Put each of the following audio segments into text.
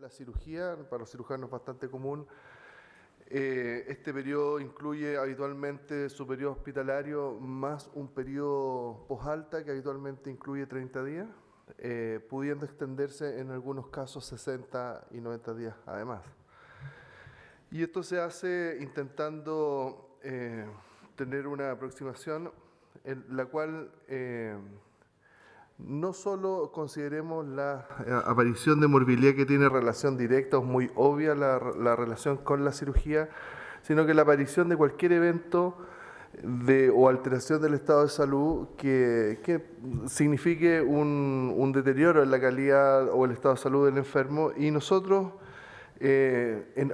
La cirugía, para los cirujanos es bastante común. Este periodo incluye habitualmente su periodo hospitalario más un periodo posalta que habitualmente incluye 30 días, pudiendo extenderse en algunos casos 60 y 90 días además. Y esto se hace intentando tener una aproximación en la cual no solo consideremos la aparición de morbilidad que tiene relación directa o muy obvia la relación con la cirugía, sino que la aparición de cualquier evento o alteración del estado de salud que signifique un deterioro en la calidad o el estado de salud del enfermo, y nosotros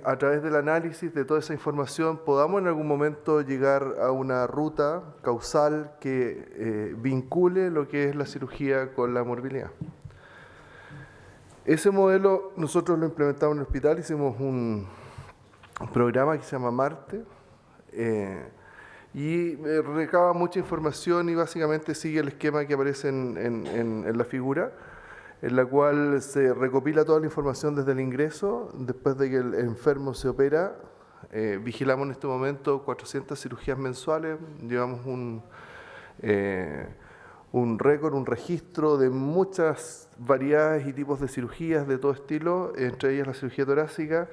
a través del análisis de toda esa información podamos en algún momento llegar a una ruta causal que vincule lo que es la cirugía con la morbilidad. Ese modelo nosotros lo implementamos en el hospital, hicimos un programa que se llama Marte y recaba mucha información y básicamente sigue el esquema que aparece en la figura, en la cual se recopila toda la información desde el ingreso. Después de que el enfermo se opera, vigilamos en este momento 400 cirugías mensuales, llevamos un récord, un registro de muchas variedades y tipos de cirugías de todo estilo, entre ellas la cirugía torácica,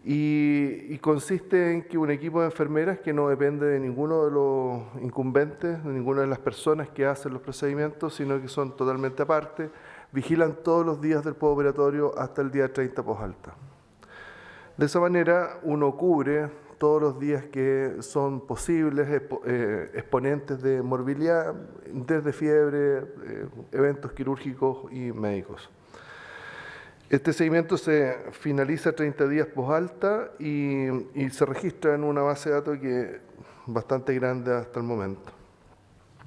y consiste en que un equipo de enfermeras que no depende de ninguno de los incumbentes, de ninguna de las personas que hacen los procedimientos, sino que son totalmente aparte, vigilan todos los días del postoperatorio hasta el día 30 posalta. De esa manera uno cubre todos los días que son posibles exponentes de morbilidad, desde fiebre, eventos quirúrgicos y médicos. Este seguimiento se finaliza 30 días posalta y se registra en una base de datos que es bastante grande hasta el momento.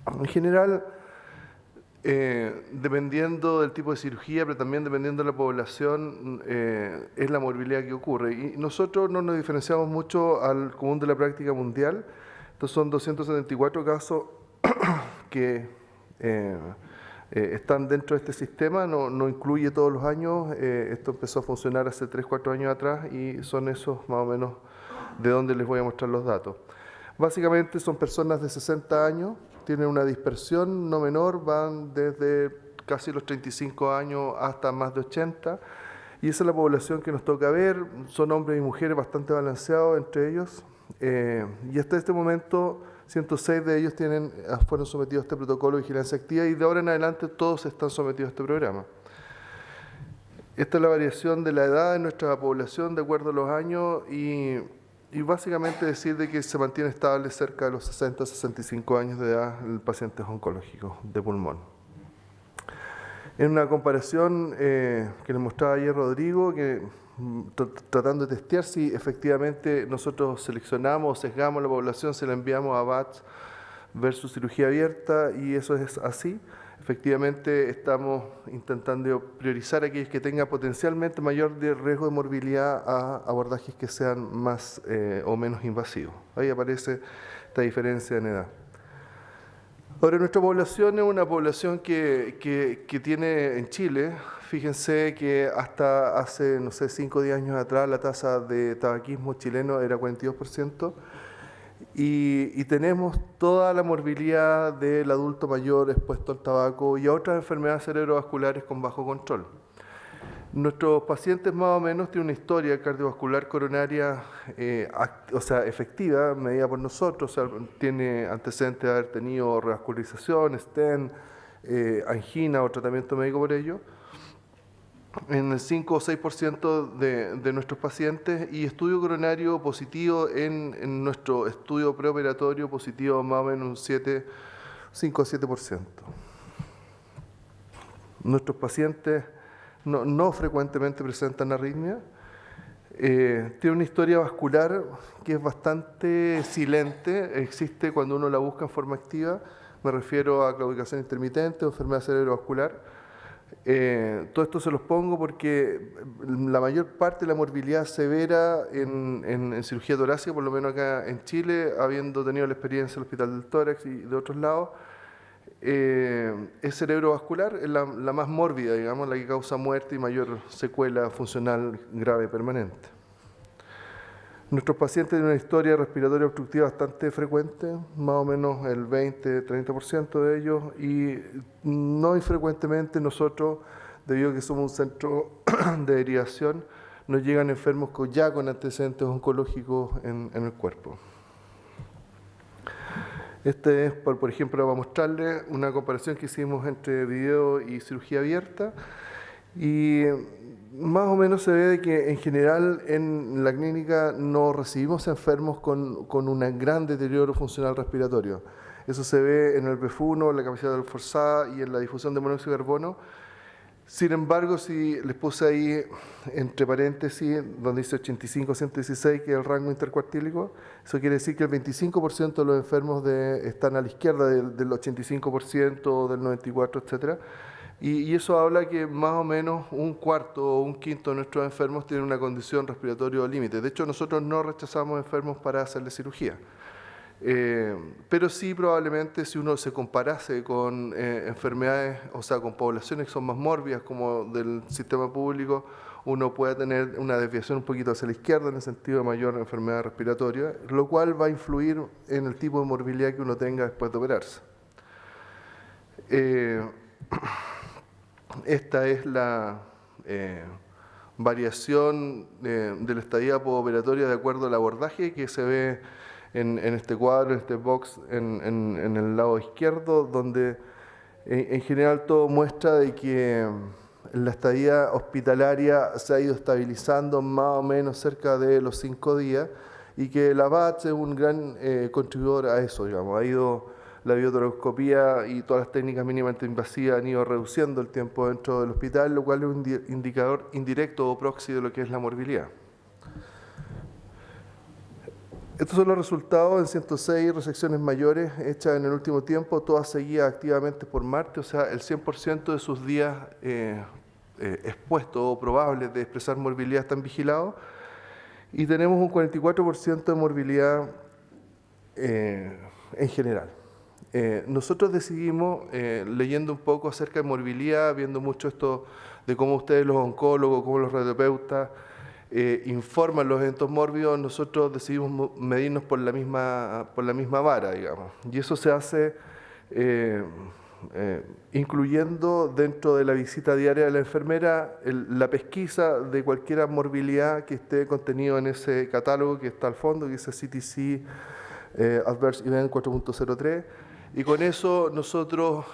En general, dependiendo del tipo de cirugía, pero también dependiendo de la población, es la morbilidad que ocurre. Y nosotros no nos diferenciamos mucho al común de la práctica mundial. Estos son 274 casos que están dentro de este sistema, no incluye todos los años. Esto empezó a funcionar hace 3-4 años atrás y son esos más o menos de donde les voy a mostrar los datos. Básicamente son personas de 60 años, tienen una dispersión no menor, van desde casi los 35 años hasta más de 80, y esa es la población que nos toca ver. Son hombres y mujeres bastante balanceados entre ellos, y hasta este momento 106 de ellos fueron sometidos a este protocolo de vigilancia activa, y de ahora en adelante todos están sometidos a este programa. Esta es la variación de la edad de nuestra población de acuerdo a los años, y básicamente decir de que se mantiene estable cerca de los 60-65 años de edad en pacientes oncológicos de pulmón. En una comparación que les mostraba ayer Rodrigo, tratando de testear si efectivamente nosotros seleccionamos o sesgamos la población, se la enviamos a BATS versus cirugía abierta, y eso es así. Efectivamente estamos intentando priorizar a aquellos que tengan potencialmente mayor riesgo de morbilidad a abordajes que sean más o menos invasivos. Ahí aparece esta diferencia en edad. Ahora, nuestra población es una población que tiene en Chile, fíjense que hasta hace, no sé, 5 o 10 años atrás la tasa de tabaquismo chileno era 42%, y tenemos toda la morbilidad del adulto mayor expuesto al tabaco y a otras enfermedades cerebrovasculares con bajo control. Nuestros pacientes más o menos tienen una historia cardiovascular coronaria efectiva, medida por nosotros, o sea, tiene antecedentes de haber tenido revascularización, stent, angina o tratamiento médico por ello, en el 5 o 6% de nuestros pacientes, y estudio coronario positivo en nuestro estudio preoperatorio positivo más o menos un 5 o 7%. Nuestros pacientes no frecuentemente presentan arritmia. Tiene una historia vascular que es bastante silente, existe cuando uno la busca en forma activa, me refiero a claudicación intermitente o enfermedad cerebrovascular. Todo esto se los pongo porque la mayor parte de la morbilidad severa en cirugía torácica, por lo menos acá en Chile, habiendo tenido la experiencia del Hospital del Tórax y de otros lados, es cerebrovascular, es la más mórbida, digamos, la que causa muerte y mayor secuela funcional grave permanente. Nuestros pacientes tienen una historia respiratoria obstructiva bastante frecuente, más o menos el 20-30% de ellos, y no infrecuentemente nosotros, debido a que somos un centro de derivación, nos llegan enfermos ya con antecedentes oncológicos en el cuerpo. Este es, por ejemplo, para mostrarles una comparación que hicimos entre video y cirugía abierta, y más o menos se ve que en general en la clínica no recibimos enfermos con un gran deterioro funcional respiratorio. Eso se ve en el BF1, en la capacidad forzada y en la difusión de monóxido de carbono. Sin embargo, si les puse ahí entre paréntesis, donde dice 85-116, que es el rango intercuartílico, eso quiere decir que el 25% de los enfermos están a la izquierda del 85%, del 94%, etc. Y eso habla que más o menos un cuarto o un quinto de nuestros enfermos tienen una condición respiratoria límite. De hecho, nosotros no rechazamos enfermos para hacerle cirugía. Pero sí, probablemente, si uno se comparase con enfermedades, o sea, con poblaciones que son más mórbidas, como del sistema público, uno puede tener una desviación un poquito hacia la izquierda en el sentido de mayor enfermedad respiratoria, lo cual va a influir en el tipo de morbilidad que uno tenga después de operarse. Esta es la variación de la estadía postoperatoria de acuerdo al abordaje que se ve en este cuadro, en este box, en el lado izquierdo, donde en general todo muestra de que la estadía hospitalaria se ha ido estabilizando más o menos cerca de los 5 días y que la VATS es un gran contribuidor a eso, digamos. La biotoroscopía y todas las técnicas mínimamente invasivas han ido reduciendo el tiempo dentro del hospital, lo cual es un indicador indirecto o proxy de lo que es la morbilidad. Estos son los resultados en 106 resecciones mayores hechas en el último tiempo, todas seguidas activamente por Marte, o sea, el 100% de sus días expuestos o probables de expresar morbilidad están vigilados, y tenemos un 44% de morbilidad en general. Nosotros decidimos, leyendo un poco acerca de morbilidad, viendo mucho esto de cómo ustedes los oncólogos, cómo los radioterapeutas informan los eventos mórbidos, nosotros decidimos medirnos por la misma vara, digamos. Y eso se hace incluyendo dentro de la visita diaria de la enfermera la pesquisa de cualquier morbilidad que esté contenido en ese catálogo que está al fondo, que dice CTC Adverse Event 4.03, y con eso nosotros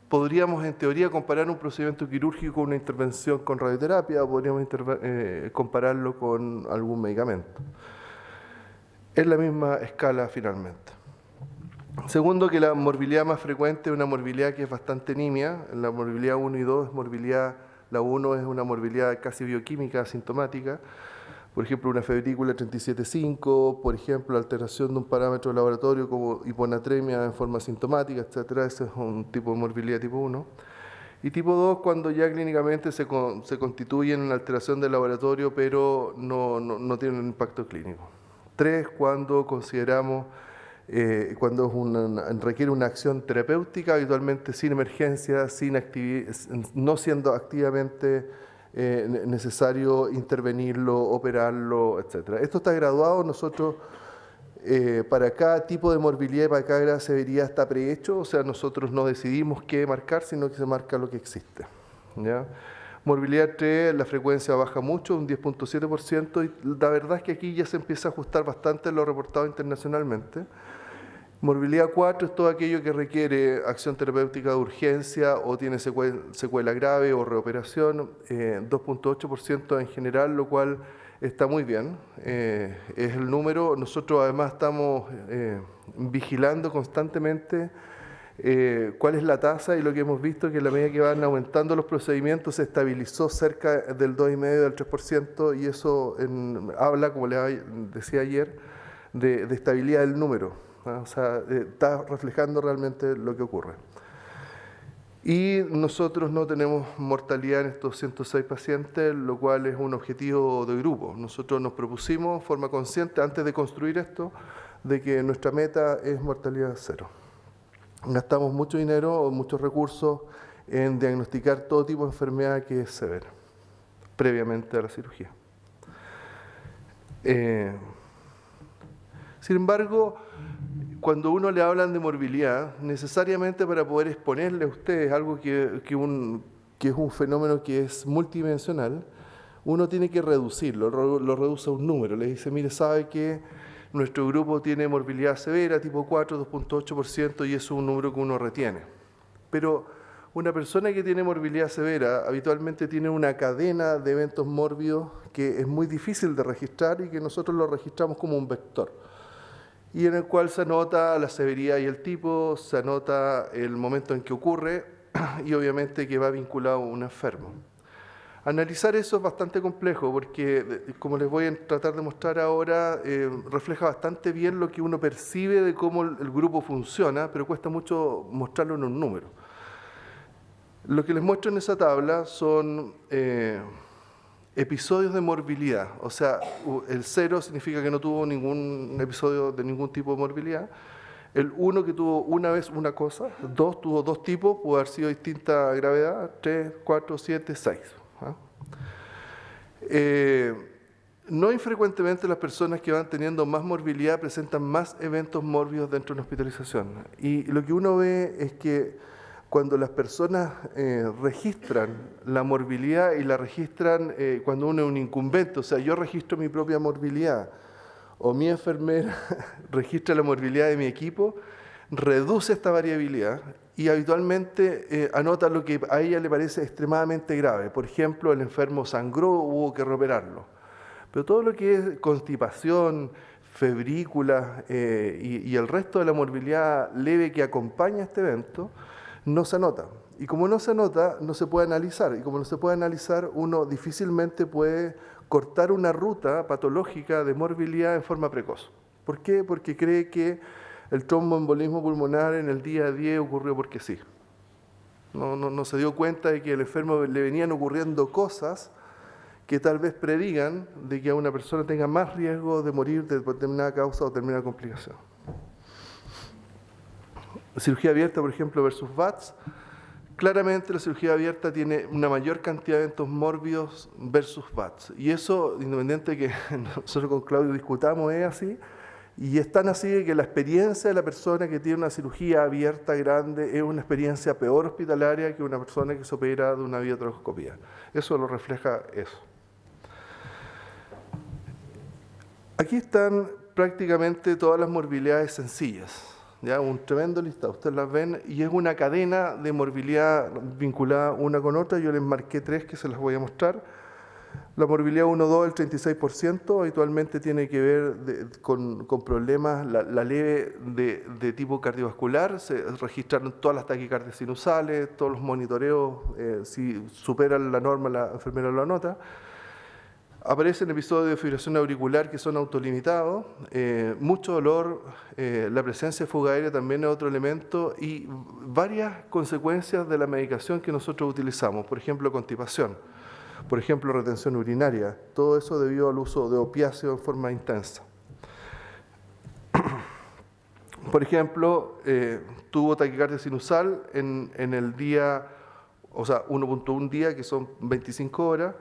podríamos en teoría comparar un procedimiento quirúrgico con una intervención con radioterapia, o podríamos compararlo con algún medicamento. Es la misma escala finalmente. Segundo, que la morbilidad más frecuente es una morbilidad que es bastante nimia. La morbilidad 1 y 2 es morbilidad, la 1 es una morbilidad casi bioquímica asintomática. Por ejemplo, una febrícula 37.5, por ejemplo, alteración de un parámetro de laboratorio como hiponatremia en forma asintomática, etc. Ese es un tipo de morbilidad tipo 1. Y tipo 2, cuando ya clínicamente se constituye en una alteración del laboratorio, pero no tiene un impacto clínico. 3, cuando consideramos, requiere una acción terapéutica, habitualmente sin emergencia, no siendo activamente necesario intervenirlo, operarlo, etc. Esto está graduado. Nosotros, para cada tipo de morbilidad y para cada severidad está prehecho, o sea, nosotros no decidimos qué marcar, sino que se marca lo que existe, ¿ya? Morbilidad 3, la frecuencia baja mucho, un 10.7%, y la verdad es que aquí ya se empieza a ajustar bastante lo reportado internacionalmente. Morbilidad 4 es todo aquello que requiere acción terapéutica de urgencia o tiene secuela grave o reoperación, 2.8% en general, lo cual está muy bien. Es el número. Nosotros además estamos vigilando constantemente cuál es la tasa, y lo que hemos visto es que a la medida que van aumentando los procedimientos se estabilizó cerca del 2,5% del 3%, y eso habla, como les decía ayer, de estabilidad del número. O sea, está reflejando realmente lo que ocurre. Y nosotros no tenemos mortalidad en estos 106 pacientes, lo cual es un objetivo de grupo. Nosotros nos propusimos de forma consciente, antes de construir esto, de que nuestra meta es mortalidad 0. gastamos mucho dinero o muchos recursos en diagnosticar todo tipo de enfermedad que es severa, previamente a la cirugía. Sin embargo, cuando uno le hablan de morbilidad, necesariamente para poder exponerle a ustedes algo que es un fenómeno que es multidimensional, uno tiene que reducirlo, lo reduce a un número. Le dice, mire, sabe que nuestro grupo tiene morbilidad severa, tipo 4, 2.8%, y eso es un número que uno retiene. Pero una persona que tiene morbilidad severa habitualmente tiene una cadena de eventos mórbidos que es muy difícil de registrar y que nosotros lo registramos como un vector, y en el cual se anota la severidad y el tipo, se anota el momento en que ocurre y obviamente que va vinculado a un enfermo. Analizar eso es bastante complejo porque, como les voy a tratar de mostrar ahora, refleja bastante bien lo que uno percibe de cómo el grupo funciona, pero cuesta mucho mostrarlo en un número. Lo que les muestro en esa tabla son episodios de morbilidad, o sea, el 0 significa que no tuvo ningún episodio de ningún tipo de morbilidad, el 1 que tuvo una vez una cosa, 2 tuvo 2 tipos, puede haber sido distinta gravedad, 3, 4, 7, 6. No infrecuentemente las personas que van teniendo más morbilidad presentan más eventos mórbidos dentro de una hospitalización. Y lo que uno ve es que cuando las personas registran la morbilidad y la registran cuando uno es un incumbente, o sea, yo registro mi propia morbilidad o mi enfermera registra la morbilidad de mi equipo, reduce esta variabilidad y habitualmente anota lo que a ella le parece extremadamente grave. Por ejemplo, el enfermo sangró, hubo que reoperarlo. Pero todo lo que es constipación, febrícula y el resto de la morbilidad leve que acompaña este evento, no se anota. Y como no se anota, no se puede analizar. Y como no se puede analizar, uno difícilmente puede cortar una ruta patológica de morbilidad en forma precoz. ¿Por qué? Porque cree que el tromboembolismo pulmonar en el día a día ocurrió porque sí. No se dio cuenta de que al enfermo le venían ocurriendo cosas que tal vez predigan de que a una persona tenga más riesgo de morir de determinada causa o determinada complicación. Cirugía abierta, por ejemplo, versus VATS. Claramente la cirugía abierta tiene una mayor cantidad de eventos mórbidos versus VATS. Y eso, independiente de que nosotros con Claudio discutamos, es así. Y es tan así que la experiencia de la persona que tiene una cirugía abierta grande es una experiencia peor hospitalaria que una persona que se opera de una vitrectomía. Eso lo refleja eso. Aquí están prácticamente todas las morbilidades sencillas. ¿Ya? Un tremendo listado, ustedes las ven, y es una cadena de morbilidad vinculada una con otra. Yo les marqué 3 que se las voy a mostrar. La morbilidad 1-2, el 36%, habitualmente tiene que ver con problemas, la leve de tipo cardiovascular. Se registraron todas las taquicardias sinusales, todos los monitoreos, si superan la norma la enfermera lo anota. Aparecen episodios de fibrilación auricular que son autolimitados, mucho dolor, la presencia de fuga aérea también es otro elemento y varias consecuencias de la medicación que nosotros utilizamos, por ejemplo, constipación, por ejemplo, retención urinaria, todo eso debido al uso de opiáceos en forma intensa. Por ejemplo, tuvo taquicardia sinusal en el día, o sea, 1.1 día, que son 25 horas,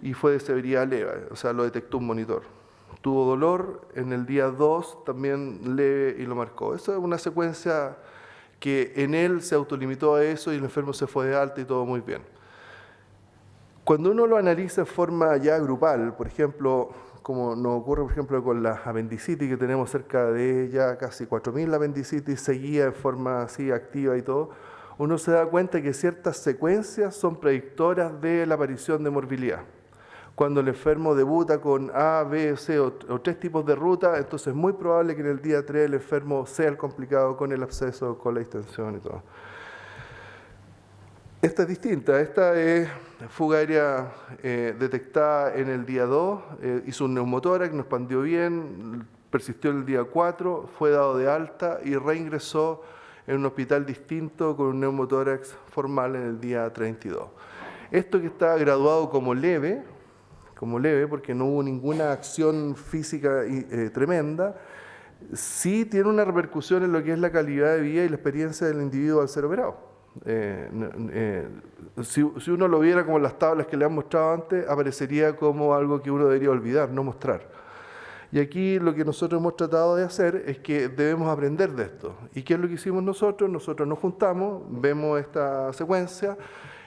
y fue de severidad leve, o sea, lo detectó un monitor. Tuvo dolor en el día 2, también leve, y lo marcó. Esa es una secuencia que en él se autolimitó a eso y el enfermo se fue de alta y todo muy bien. Cuando uno lo analiza en forma ya grupal, por ejemplo, como nos ocurre por ejemplo con las apendicitis, que tenemos cerca de ya casi 4.000 apendicitis seguidas en forma así activa y todo, uno se da cuenta que ciertas secuencias son predictoras de la aparición de morbilidad. Cuando el enfermo debuta con A, B, C o 3 tipos de ruta, entonces es muy probable que en el día 3 el enfermo sea el complicado con el absceso, con la distensión y todo. Esta es distinta, esta es fuga aérea detectada en el día 2, hizo un neumotórax, no expandió bien, persistió en el día 4, fue dado de alta y reingresó en un hospital distinto con un neumotórax formal en el día 32. Esto que está graduado como leve porque no hubo ninguna acción física tremenda, sí tiene una repercusión en lo que es la calidad de vida y la experiencia del individuo al ser operado. Si uno lo viera como las tablas que le han mostrado antes, aparecería como algo que uno debería olvidar, no mostrar. Y aquí lo que nosotros hemos tratado de hacer es que debemos aprender de esto. ¿Y qué es lo que hicimos nosotros? Nosotros nos juntamos, vemos esta secuencia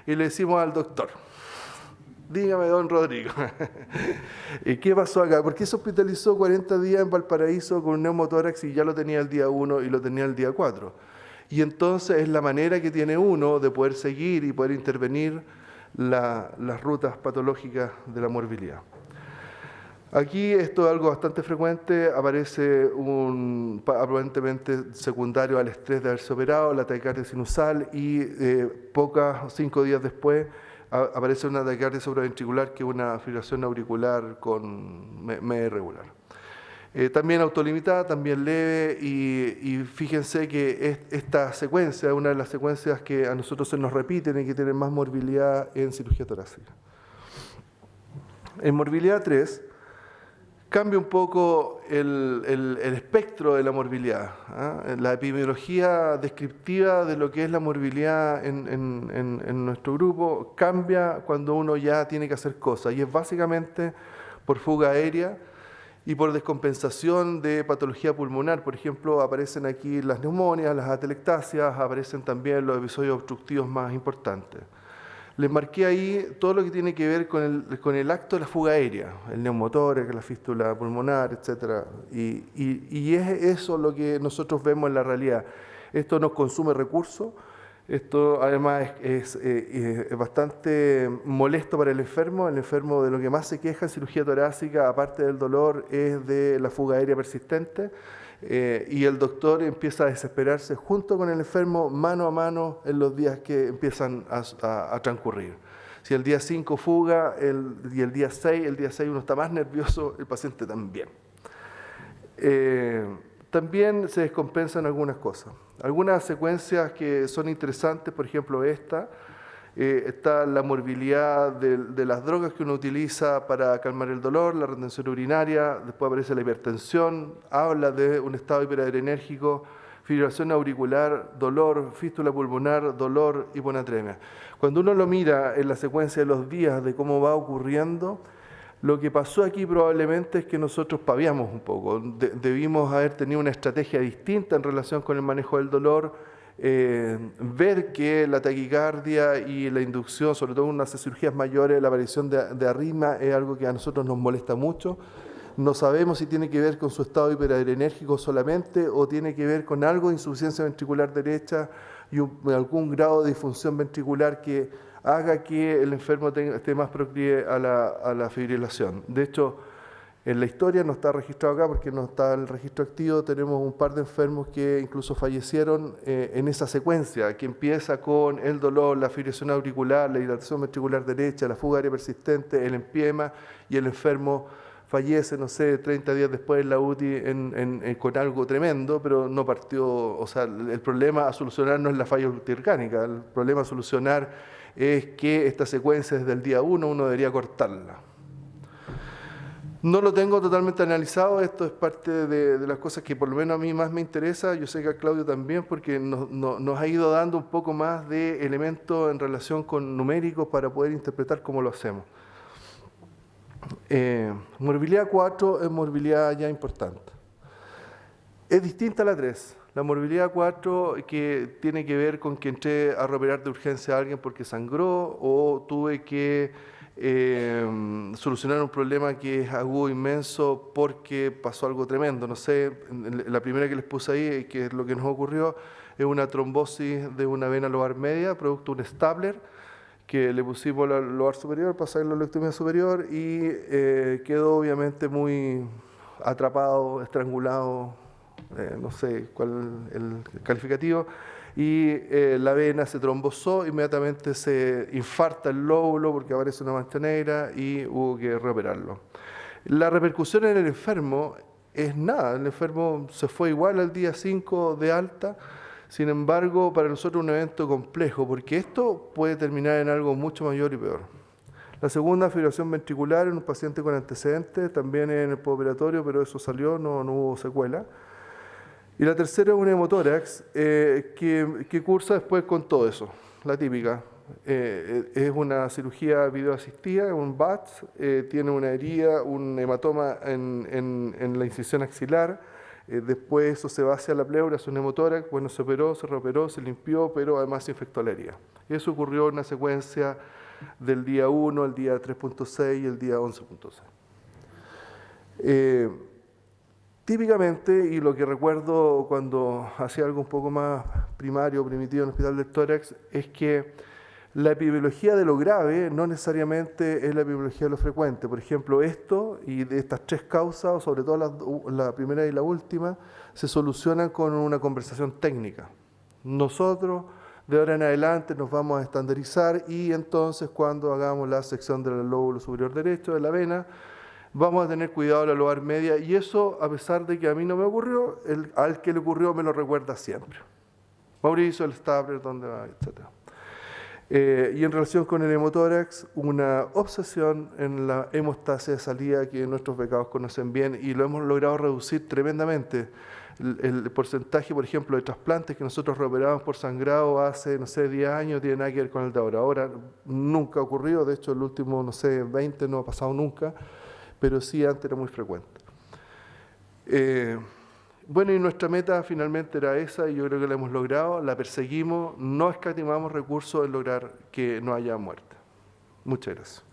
y le decimos al doctor: dígame, don Rodrigo, ¿qué pasó acá? ¿Por qué se hospitalizó 40 días en Valparaíso con un neumotórax y ya lo tenía el día 1 y lo tenía el día 4? Y entonces es la manera que tiene uno de poder seguir y poder intervenir las rutas patológicas de la morbilidad. Aquí esto es algo bastante frecuente, aparece aparentemente secundario al estrés de haberse operado, la taquicardia sinusal, y 5 días después aparece una taquicardia supraventricular, que es una fibrilación auricular con media irregular. También autolimitada, también leve, y fíjense que esta secuencia es una de las secuencias que a nosotros se nos repiten y que tienen más morbilidad en cirugía torácica. En morbilidad 3, cambia un poco el espectro de la morbilidad. La epidemiología descriptiva de lo que es la morbilidad en nuestro grupo cambia cuando uno ya tiene que hacer cosas, y es básicamente por fuga aérea y por descompensación de patología pulmonar. Por ejemplo, aparecen aquí las neumonias, las atelectasias, aparecen también los episodios obstructivos más importantes. Les marqué ahí todo lo que tiene que ver con el acto de la fuga aérea, el neumotórax, la fístula pulmonar, etc. Y es eso lo que nosotros vemos en la realidad. Esto nos consume recursos, esto además es bastante molesto para el enfermo. El enfermo de lo que más se queja en cirugía torácica, aparte del dolor, es de la fuga aérea persistente. Y el doctor empieza a desesperarse junto con el enfermo, mano a mano, en los días que empiezan a transcurrir. Si el día 5 fuga y el día 6 uno está más nervioso, el paciente también. También se descompensan algunas cosas. Algunas secuencias que son interesantes, por ejemplo esta, está la morbilidad de las drogas que uno utiliza para calmar el dolor, la retención urinaria, después aparece la hipertensión, habla de un estado hiperadrenérgico, fibrilación auricular, dolor, fístula pulmonar, dolor, hiponatremia. Cuando uno lo mira en la secuencia de los días de cómo va ocurriendo, lo que pasó aquí probablemente es que nosotros paviamos un poco. Debimos haber tenido una estrategia distinta en relación con el manejo del dolor, ver que la taquicardia y la inducción, sobre todo en unas cirugías mayores, la aparición de arritmia es algo que a nosotros nos molesta mucho. No sabemos si tiene que ver con su estado hiperadrenérgico solamente o tiene que ver con algo de insuficiencia ventricular derecha y algún grado de disfunción ventricular que haga que el enfermo esté más proclive a la fibrilación. De hecho, en la historia no está registrado acá porque no está el registro activo. Tenemos un par de enfermos que incluso fallecieron en esa secuencia, que empieza con el dolor, la fibrilación auricular, la dilatación ventricular derecha, la fuga aérea persistente, el empiema, y el enfermo fallece, no sé, 30 días después en la UTI con algo tremendo, pero no partió. O sea, el problema a solucionar no es la falla multiorgánica, el problema a solucionar es que esta secuencia desde el día 1 uno debería cortarla. No lo tengo totalmente analizado, esto es parte de las cosas que por lo menos a mí más me interesa, yo sé que a Claudio también, porque nos ha ido dando un poco más de elementos en relación con numéricos para poder interpretar cómo lo hacemos. Morbilidad 4 es morbilidad ya importante. Es distinta a la 3. La morbilidad 4 que tiene que ver con que entré a reoperar de urgencia a alguien porque sangró o tuve que solucionar un problema que es agudo, inmenso, porque pasó algo tremendo. No sé, la primera que les puse ahí, que es lo que nos ocurrió, es una trombosis de una vena lobar media, producto de un Stabler, que le pusimos la lobar superior, pasar la lolectomía superior y quedó obviamente muy atrapado, estrangulado, no sé cuál es el calificativo, y la vena se trombosó, inmediatamente se infarta el lóbulo porque aparece una mancha negra y hubo que reoperarlo. La repercusión en el enfermo es nada, el enfermo se fue igual al día 5 de alta. Sin embargo, para nosotros es un evento complejo, porque esto puede terminar en algo mucho mayor y peor. La segunda, fibrilación ventricular en un paciente con antecedentes, también en el postoperatorio, pero eso salió, no hubo secuela. Y la tercera es un hemotórax que cursa después con todo eso, la típica. Es una cirugía videoasistida, un BATS, tiene una herida, un hematoma en la incisión axilar, después eso se va hacia la pleura, es un hemotórax, bueno, se operó, se reoperó, se limpió, pero además se infectó la herida. Eso ocurrió en una secuencia del día 1 al día 3.6 y el día 11.6. Típicamente, y lo que recuerdo cuando hacía algo un poco más primario, primitivo en el hospital del tórax, es que la epidemiología de lo grave no necesariamente es la epidemiología de lo frecuente. Por ejemplo, esto y de estas tres causas, o sobre todo la primera y la última, se solucionan con una conversación técnica. Nosotros, de ahora en adelante, nos vamos a estandarizar y entonces cuando hagamos la sección del lóbulo superior derecho de la vena, vamos a tener cuidado de la lobar media, y eso, a pesar de que a mí no me ocurrió, al que le ocurrió me lo recuerda siempre. Mauricio, el Stabler, ¿dónde va?, etc. Y en relación con el hemotórax, una obsesión en la hemostasia de salida que nuestros becados conocen bien y lo hemos logrado reducir tremendamente. El porcentaje, por ejemplo, de trasplantes que nosotros reoperamos por sangrado hace, no sé, 10 años, tiene nada que ver con el de ahora. Ahora nunca ha ocurrido, de hecho el último, no sé, 20 no ha pasado nunca, pero sí antes era muy frecuente. Bueno, y nuestra meta finalmente era esa, y yo creo que la hemos logrado, la perseguimos, no escatimamos recursos en lograr que no haya muerte. Muchas gracias.